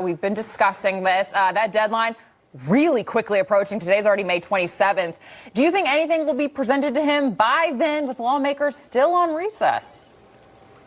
We've been discussing this. That deadline really quickly approaching. Today's already May 27th. Do you think anything will be presented to him by then, with lawmakers still on recess?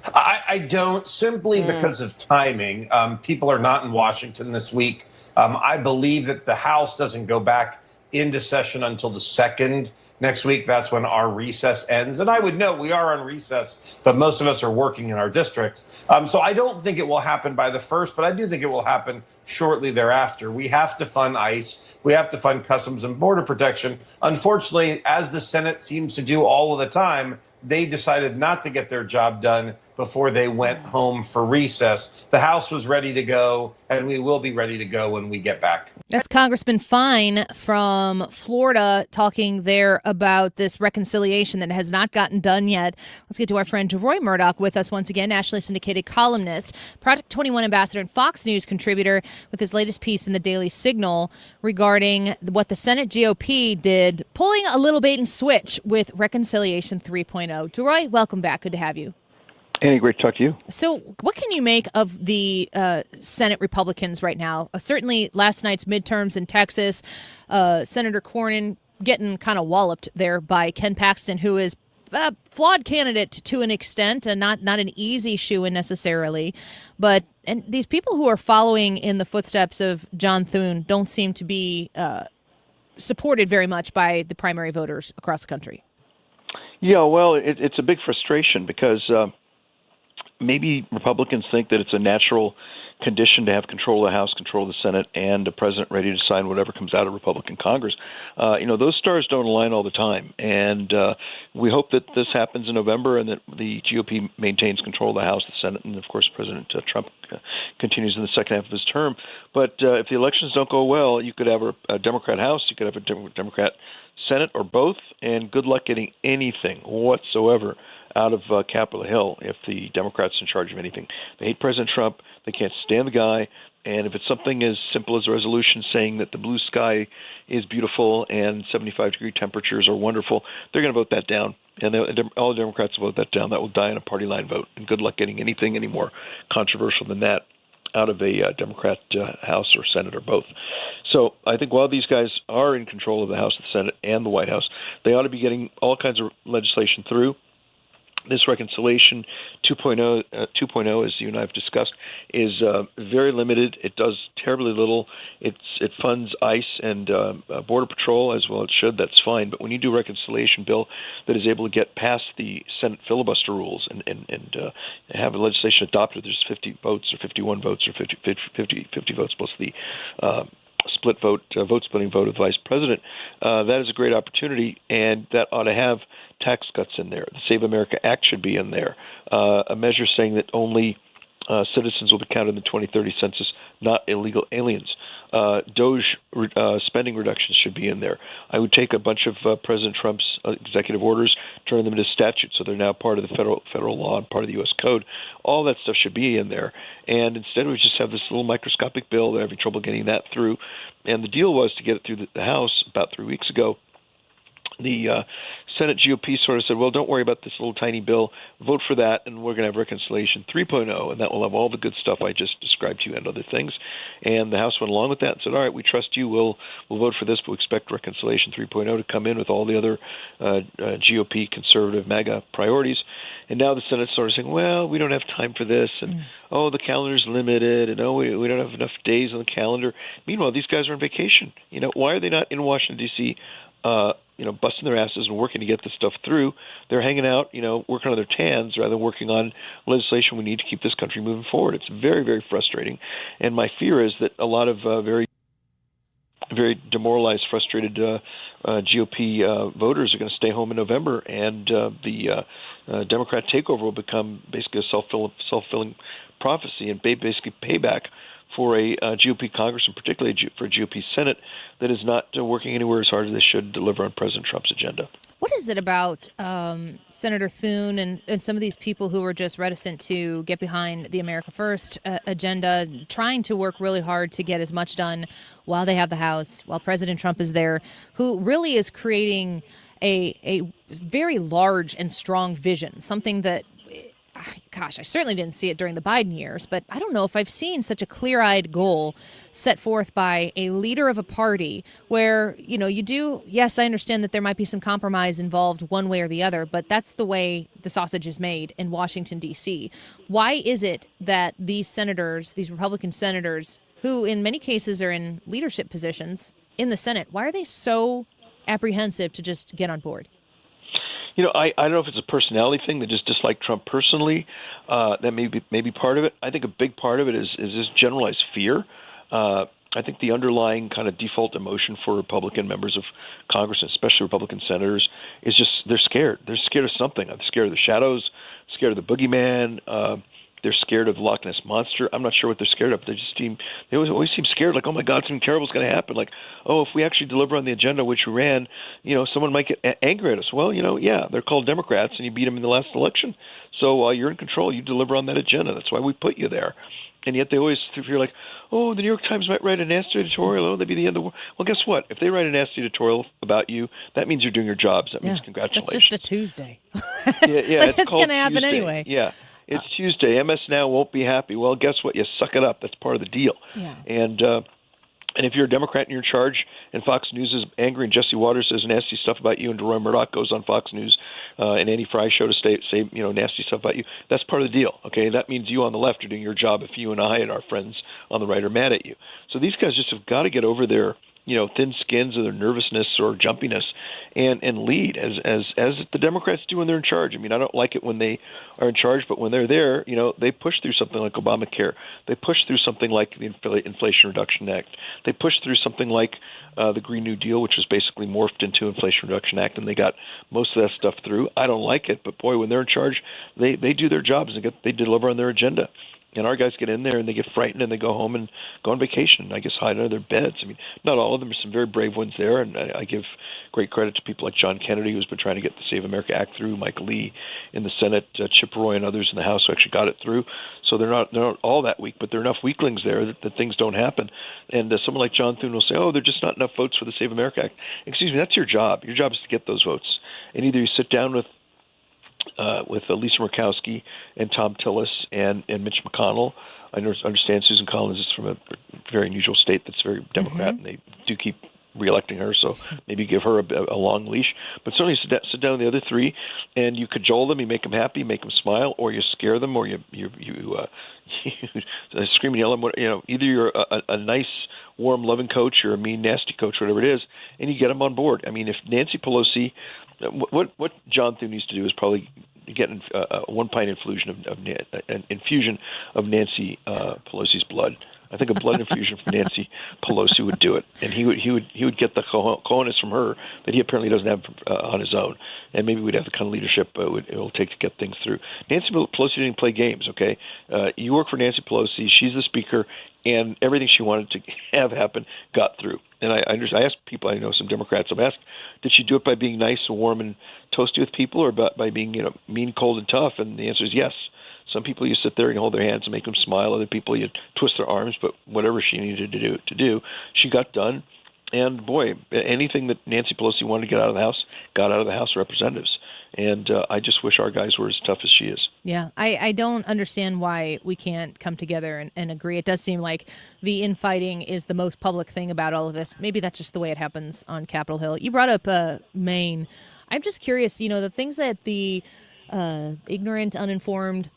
I don't, simply because of timing. People are not in Washington this week. I believe that the House doesn't go back into session until the 2nd next week. That's when our recess ends. And I would note we are on recess, but most of us are working in our districts. So I don't think it will happen by the 1st, but I do think it will happen shortly thereafter. We have to fund ICE. We have to fund Customs and Border Protection. Unfortunately, as the Senate seems to do all of the time, they decided not to get their job done before they went home for recess. The House was ready to go, and we will be ready to go when we get back. That's Congressman Fine from Florida talking there about this reconciliation that has not gotten done yet. Let's get to our friend Deroy Murdock with us once again, nationally syndicated columnist, Project 21 ambassador, and Fox News contributor, with his latest piece in the Daily Signal regarding what the Senate GOP did, pulling a little bait and switch with Reconciliation 3.0. Deroy, welcome back. Good to have you. Annie, great to talk to you. So what can you make of the Senate Republicans right now? Certainly last night's midterms in Texas, Senator Cornyn getting kind of walloped there by Ken Paxton, who is a flawed candidate to an extent, and not an easy shoo-in necessarily. But and these people who are following in the footsteps of John Thune don't seem to be supported very much by the primary voters across the country. Yeah, well, it's a big frustration because maybe Republicans think that it's a natural condition to have control of the House, control of the Senate, and a president ready to sign whatever comes out of Republican Congress. Those stars don't align all the time. And we hope that this happens in November and that the GOP maintains control of the House, the Senate, and, of course, President Trump continues in the second half of his term. But if the elections don't go well, you could have a Democrat House, you could have a Democrat Senate, or both, and good luck getting anything whatsoever out of Capitol Hill if the Democrats are in charge of anything. They hate President Trump. They can't stand the guy. And if it's something as simple as a resolution saying that the blue sky is beautiful and 75-degree temperatures are wonderful, they're going to vote that down. And all the Democrats will vote that down. That will die in a party line vote. And good luck getting anything any more controversial than that out of a Democrat House or Senate or both. So I think while these guys are in control of the House, the Senate, and the White House, they ought to be getting all kinds of legislation through. This Reconciliation 2.0, as you and I have discussed, is very limited. It does terribly little. It funds ICE and Border Patrol as well. It should. That's fine. But when you do a reconciliation bill that is able to get past the Senate filibuster rules and have a legislation adopted, there's 50 votes or 51 votes or 50 votes plus the split vote, vote-splitting vote of the vice president, that is a great opportunity, and that ought to have tax cuts in there. The Save America Act should be in there. A measure saying that only citizens will be counted in the 2030 census, not illegal aliens. DOGE spending reductions should be in there. I would take a bunch of President Trump's executive orders, turn them into statutes, so they're now part of the federal law and part of the U.S. Code. All that stuff should be in there. And instead we just have this little microscopic bill. They're having trouble getting that through. And the deal was to get it through the House about 3 weeks ago. The Senate GOP sort of said, well, don't worry about this little tiny bill. Vote for that, and we're going to have Reconciliation 3.0, and that will have all the good stuff I just described to you and other things. And the House went along with that and said, all right, we trust you. We'll vote for this, but we expect Reconciliation 3.0 to come in with all the other GOP conservative MAGA priorities. And now the Senate's sort of saying, well, we don't have time for this, and the calendar's limited, and we don't have enough days on the calendar. Meanwhile, these guys are on vacation. Why are they not in Washington, D.C., busting their asses and working to get this stuff through? They're hanging out, working on their tans rather than working on legislation we need to keep this country moving forward. It's very, very frustrating. And my fear is that a lot of very, very demoralized, frustrated GOP voters are going to stay home in November, and the Democrat takeover will become basically a self-fulfilling prophecy and basically payback for a GOP Congress, and particularly for a GOP Senate, that is not working anywhere as hard as they should deliver on President Trump's agenda. What is it about Senator Thune and some of these people who are just reticent to get behind the America First agenda, trying to work really hard to get as much done while they have the House, while President Trump is there, who really is creating a very large and strong vision, something that gosh, I certainly didn't see it during the Biden years, but I don't know if I've seen such a clear-eyed goal set forth by a leader of a party where, you do, yes, I understand that there might be some compromise involved one way or the other, but that's the way the sausage is made in Washington, D.C. Why is it that these senators, these Republican senators, who in many cases are in leadership positions in the Senate, why are they so apprehensive to just get on board? I don't know if it's a personality thing. They just dislike Trump personally. That may be part of it. I think a big part of it is this generalized fear. I think the underlying kind of default emotion for Republican members of Congress, especially Republican senators, is just they're scared. They're scared of something. They're scared of the shadows, scared of the boogeyman. They're scared of the Loch Ness Monster. I'm not sure what they're scared of. They always seem scared, like, oh, my God, something terrible is going to happen. Like, oh, if we actually deliver on the agenda which we ran, someone might get angry at us. Well, yeah, they're called Democrats, and you beat them in the last election. So you're in control. You deliver on that agenda. That's why we put you there. And yet they always feel like, oh, the New York Times might wite a nasty editorial. Oh, that'd be the end of the world. Well, guess what? If they write a nasty editorial about you, that means you're doing your jobs. That means congratulations. That's just a Tuesday. Yeah, it's going to happen anyway. Yeah. It's Tuesday. MS Now won't be happy. Well, guess what? You suck it up. That's part of the deal. Yeah. And if you're a Democrat and you're in charge and Fox News is angry and Jesse Waters says nasty stuff about you and Deroy Murdock goes on Fox News and Annie Frey Show to say nasty stuff about you, that's part of the deal. Okay, that means you on the left are doing your job if you and I and our friends on the right are mad at you. So these guys just have got to get over their thin skins or their nervousness or jumpiness and lead as the Democrats do when they're in charge. I mean, I don't like it when they are in charge, but when they're there, they push through something like Obamacare. They push through something like the Inflation Reduction Act. They push through something like the Green New Deal, which was basically morphed into Inflation Reduction Act, and they got most of that stuff through. I don't like it, but boy, when they're in charge, they do their jobs and they deliver on their agenda. And our guys get in there and they get frightened and they go home and go on vacation and I guess hide under their beds. I mean, not all of them. There's some very brave ones there. And I give great credit to people like John Kennedy, who's been trying to get the Save America Act through, Mike Lee in the Senate, Chip Roy and others in the House who actually got it through. So they're not all that weak, but there are enough weaklings there that things don't happen. And someone like John Thune will say, oh, there are just not enough votes for the Save America Act. Excuse me, that's your job. Your job is to get those votes. And either you sit down with Lisa Murkowski and Tom Tillis and Mitch McConnell. I understand Susan Collins is from a very unusual state that's very Democrat, and they do keep reelecting her, so maybe give her a long leash. But certainly sit down with the other three, and you cajole them, you make them happy, make them smile, or you scare them, or you scream and yell at them. Either you're a nice, warm, loving coach or a mean, nasty coach, whatever it is, and you get them on board. I mean, if Nancy Pelosi, what John Thune needs to do is probably get a 1 pint infusion of Nancy Pelosi's blood. I think a blood infusion from Nancy Pelosi would do it, and he would get the cojones from her that he apparently doesn't have on his own, and maybe we'd have the kind of leadership it will take to get things through. Nancy Pelosi didn't play games, okay? You work for Nancy Pelosi; she's the speaker, and everything she wanted to have happen got through. And I asked people, I know some Democrats, I've asked, did she do it by being nice and warm and toasty with people, or by being mean, cold, and tough? And the answer is yes. Some people you sit there and hold their hands and make them smile. Other people you twist their arms. But whatever she needed to do, she got done. And boy, anything that Nancy Pelosi wanted to get out of the House, got out of the House of Representatives. And I just wish our guys were as tough as she is. Yeah, I don't understand why we can't come together and agree. It does seem like the infighting is the most public thing about all of this. Maybe that's just the way it happens on Capitol Hill. You brought up Maine. I'm just curious, the things that the ignorant, uninformed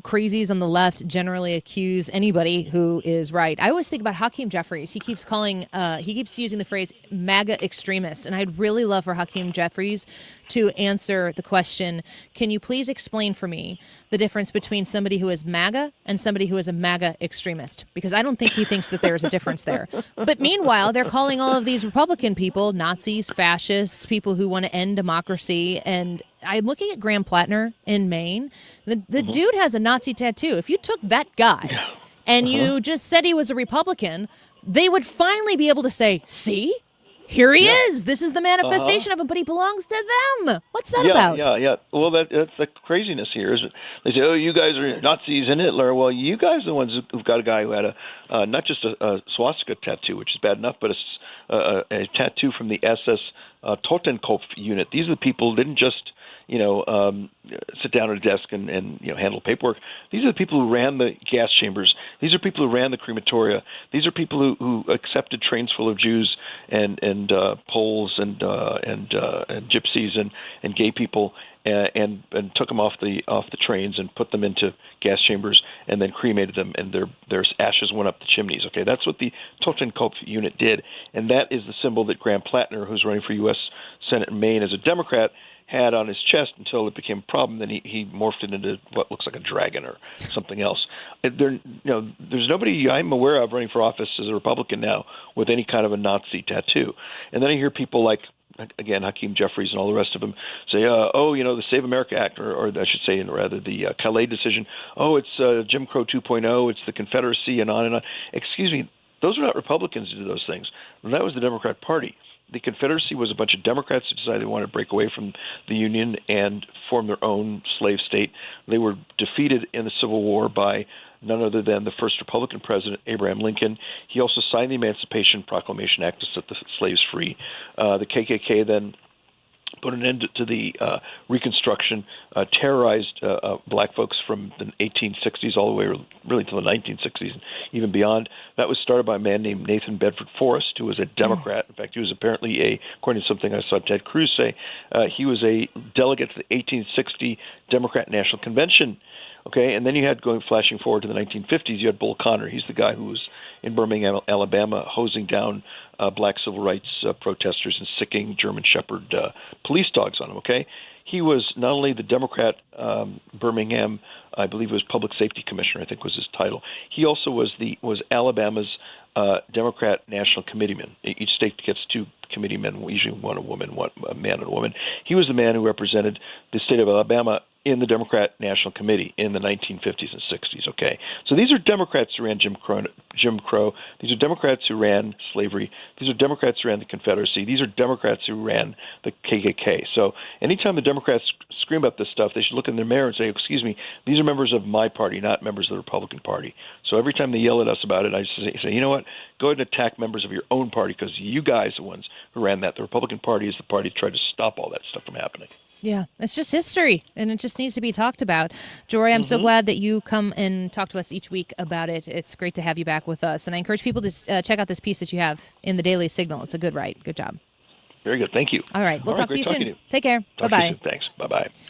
crazies on the left generally accuse anybody who is right. I always think about Hakeem Jeffries. He keeps using the phrase MAGA extremist. And I'd really love for Hakeem Jeffries to answer the question, can you please explain for me the difference between somebody who is MAGA and somebody who is a MAGA extremist? Because I don't think he thinks that there is a difference there. But meanwhile, they're calling all of these Republican people Nazis, fascists, people who want to end democracy. And I'm looking at Graham Plattner in Maine. The dude has a Nazi tattoo. If you took that guy and you just said he was a Republican, they would finally be able to say, see, here he is. This is the manifestation of him, but he belongs to them. What's that about? Yeah. Well, that's the craziness here. Is they say, oh, you guys are Nazis and Hitler. Well, you guys are the ones who've got a guy who had not just a swastika tattoo, which is bad enough, but a tattoo from the SS Totenkopf unit. These are the people who didn't just sit down at a desk and handle paperwork. These are the people who ran the gas chambers. These are people who ran the crematoria. These are people who accepted trains full of Jews and Poles and gypsies and gay people and took them off the trains and put them into gas chambers and then cremated them, and their ashes went up the chimneys. Okay, that's what the Totenkopf unit did, and that is the symbol that Graham Plattner, who's running for U.S. Senate in Maine as a Democrat, had on his chest until it became a problem. Then he morphed it into what looks like a dragon or something else. There's nobody I'm aware of running for office as a Republican now with any kind of a Nazi tattoo. And then I hear people like, again, Hakeem Jeffries and all the rest of them say, the Save America Act, or I should say, rather, the Calais decision. Oh, it's Jim Crow 2.0. It's the Confederacy and on and on. Excuse me, those are not Republicans who do those things. That was the Democrat Party. The Confederacy was a bunch of Democrats who decided they wanted to break away from the Union and form their own slave state. They were defeated in the Civil War by none other than the first Republican president, Abraham Lincoln. He also signed the Emancipation Proclamation Act to set the slaves free. The KKK then put an end to the Reconstruction, terrorized black folks from the 1860s all the way really to the 1960s and even beyond. That was started by a man named Nathan Bedford Forrest, who was a Democrat. In fact, he was apparently according to something I saw Ted Cruz say, he was a delegate to the 1860 Democrat National Convention. Okay, and then you had flashing forward to the 1950s, you had Bull Connor. He's the guy who was in Birmingham, Alabama, hosing down black civil rights protesters and sicking German Shepherd police dogs on them. Okay, he was not only the Democrat Birmingham, I believe it was Public Safety Commissioner, I think was his title. He also was Alabama's Democrat National Committeeman. Each state gets two committeemen, usually one a woman, one a man and a woman. He was the man who represented the state of Alabama in the Democrat National Committee in the 1950s and 60s. Okay, so these are Democrats who ran Jim Crow. These are Democrats who ran slavery. These are Democrats who ran the Confederacy. These are Democrats who ran the KKK. So anytime the Democrats scream about this stuff, they should look in their mirror and say, "Excuse me, these are members of my party, not members of the Republican Party." So every time they yell at us about it, I just say, you know what? Go ahead and attack members of your own party, because you guys are the ones who ran that. The Republican Party is the party that tried to stop all that stuff from happening. Yeah, it's just history, and it just needs to be talked about. Jory, I'm so glad that you come and talk to us each week about it. It's great to have you back with us, and I encourage people to check out this piece that you have in the Daily Signal. It's a good write. Good job. Very good. Thank you. All right. We'll talk to you soon. To you. Take care. Talk Bye-bye. to you soon. Thanks. Bye-bye.